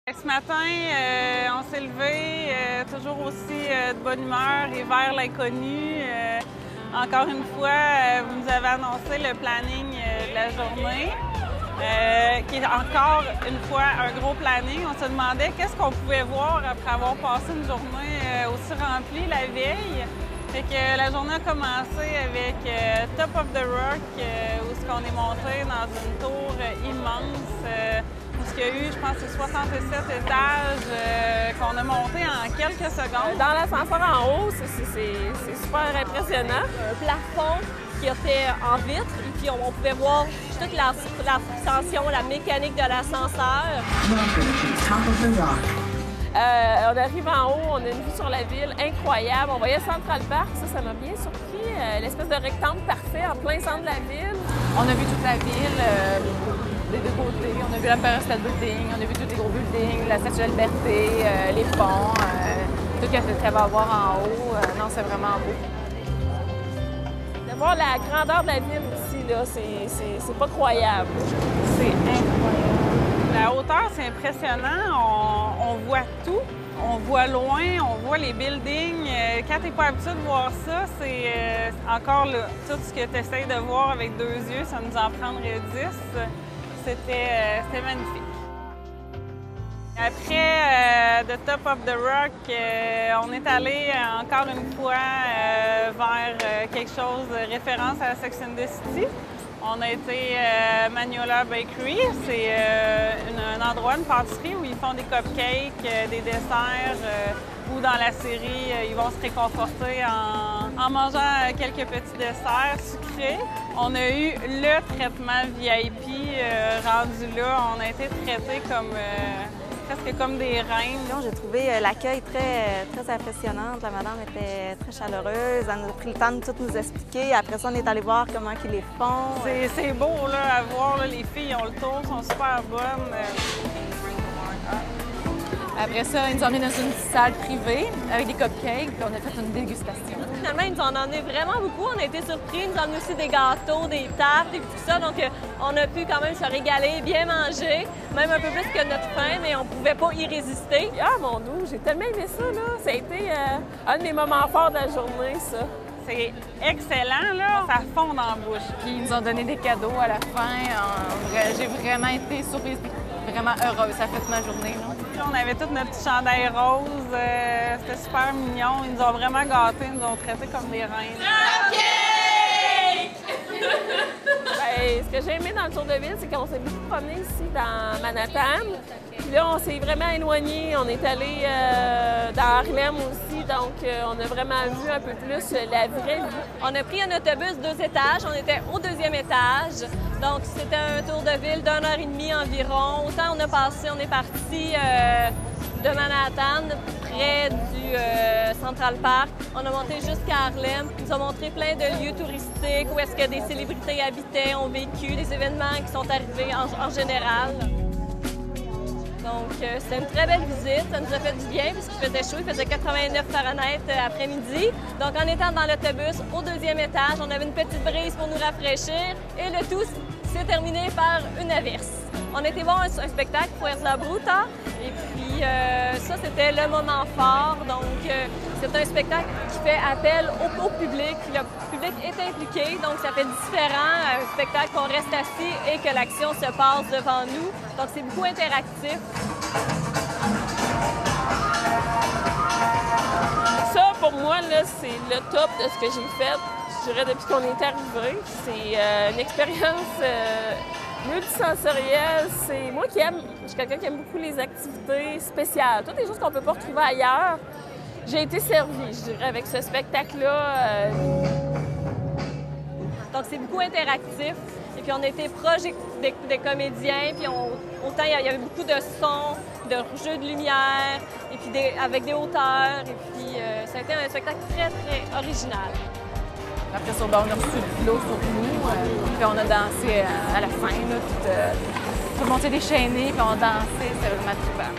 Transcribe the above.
Ce matin, on s'est levé toujours aussi de bonne humeur et vers l'inconnu. Encore une fois, vous nous avez annoncé le planning de la journée, qui est encore une fois un gros planning. On se demandait qu'est-ce qu'on pouvait voir après avoir passé une journée aussi remplie la veille. Fait que la journée a commencé avec Top of the Rock, où on est monté dans une tour immense. Il y a eu, je pense, 67 étages qu'on a monté en quelques secondes. Dans l'ascenseur en haut, c'est super impressionnant. Un plafond qui a fait en vitre et puis on pouvait voir toute la tension, la mécanique de l'ascenseur. On arrive en haut, on a une vue sur la ville incroyable. On voyait Central Park, ça m'a bien surpris. L'espèce de rectangle parfait en plein centre de la ville. On a vu toute la ville. Des deux côtés. On a vu l'Empire State Building, on a vu tous les gros buildings, la Statue de la Liberté, les ponts, tout ce qu'elle va avoir en haut. Non, c'est vraiment beau. De voir la grandeur de la ville aussi, là, c'est pas croyable. C'est incroyable. La hauteur, c'est impressionnant. On voit tout. On voit loin, on voit les buildings. Quand tu n'es pas habitué de voir ça, c'est encore là, tout ce que tu essaies de voir avec deux yeux, ça nous en prendrait 10. C'était magnifique. Après The Top of the Rock, on est allé encore une fois vers quelque chose de référence à Sex and the City. On a été Magnolia Bakery. C'est un endroit, une pâtisserie où ils font des cupcakes, des desserts, où dans la série, ils vont se réconforter en mangeant quelques petits desserts sucrés. On a eu le traitement VIP rendu là. On a été traités comme presque comme des reines. J'ai trouvé l'accueil très impressionnant. La madame était très chaleureuse. Elle nous a pris le temps de tout nous expliquer. Après ça, on est allé voir comment ils les font. C'est beau là, à voir. Là, les filles ont le tour, sont super bonnes. Après ça, ils nous ont emmenés dans une salle privée avec des cupcakes, puis on a fait une dégustation. Finalement, ils nous en ont emmené vraiment beaucoup. On a été surpris. Ils nous ont emmené aussi des gâteaux, des tartes et tout ça. Donc, on a pu quand même se régaler, bien manger, même un peu plus que notre faim, mais on ne pouvait pas y résister. Ah, mon Dieu, j'ai tellement aimé ça, là. Ça a été un de mes moments forts de la journée, ça. C'est excellent, là. Ça fond dans la bouche. Puis ils nous ont donné des cadeaux à la fin. J'ai vraiment été surprise et vraiment heureuse. Ça a fait ma journée, là. On avait tout notre petit chandail rose. C'était super mignon. Ils nous ont vraiment gâtés. Ils nous ont traités comme des reines. Bien, ce que j'ai aimé dans le tour de ville, c'est qu'on s'est beaucoup promené ici dans Manhattan. Puis là, on s'est vraiment éloigné. On est allé dans Harlem aussi, donc on a vraiment vu un peu plus la vraie vie. On a pris un autobus 2 étages. On était au 2e étage. Donc, c'était un tour de ville d'1 heure et demie environ. Autant on est parti de Manhattan, près du Central Park. On a monté jusqu'à Harlem. Ils nous ont montré plein de lieux touristiques où est-ce que des célébrités habitaient, ont vécu, des événements qui sont arrivés en général. Donc, c'était une très belle visite. Ça nous a fait du bien puisqu'il faisait chaud. Il faisait 89 Fahrenheit après-midi. Donc, en étant dans l'autobus au 2e étage, on avait une petite brise pour nous rafraîchir et le tout s'est terminé par une averse. On était voir un spectacle, Fuerza Bruta, et puis ça, c'était le moment fort. Donc, c'est un spectacle qui fait appel au public. Le public est impliqué, donc ça fait différent. Un spectacle qu'on reste assis et que l'action se passe devant nous. Donc, c'est beaucoup interactif. Ça, pour moi, là, c'est le top de ce que j'ai fait. Je dirais depuis qu'on est arrivé. C'est une expérience multisensorielle. C'est moi qui aime, je suis quelqu'un qui aime beaucoup les activités spéciales, toutes les choses qu'on ne peut pas retrouver ailleurs. J'ai été servie, je dirais, avec ce spectacle-là. Donc, c'est beaucoup interactif. Et puis, on était proche des comédiens, puis autant il y avait beaucoup de sons, de jeux de lumière, et puis avec des hauteurs. Et puis, ça a été un spectacle très, très original. Après ça, on a reçu de l'eau sur nous, puis on a dansé à la fin, là, tout le monde s'est déchaîné, puis on dansait, c'était vraiment super.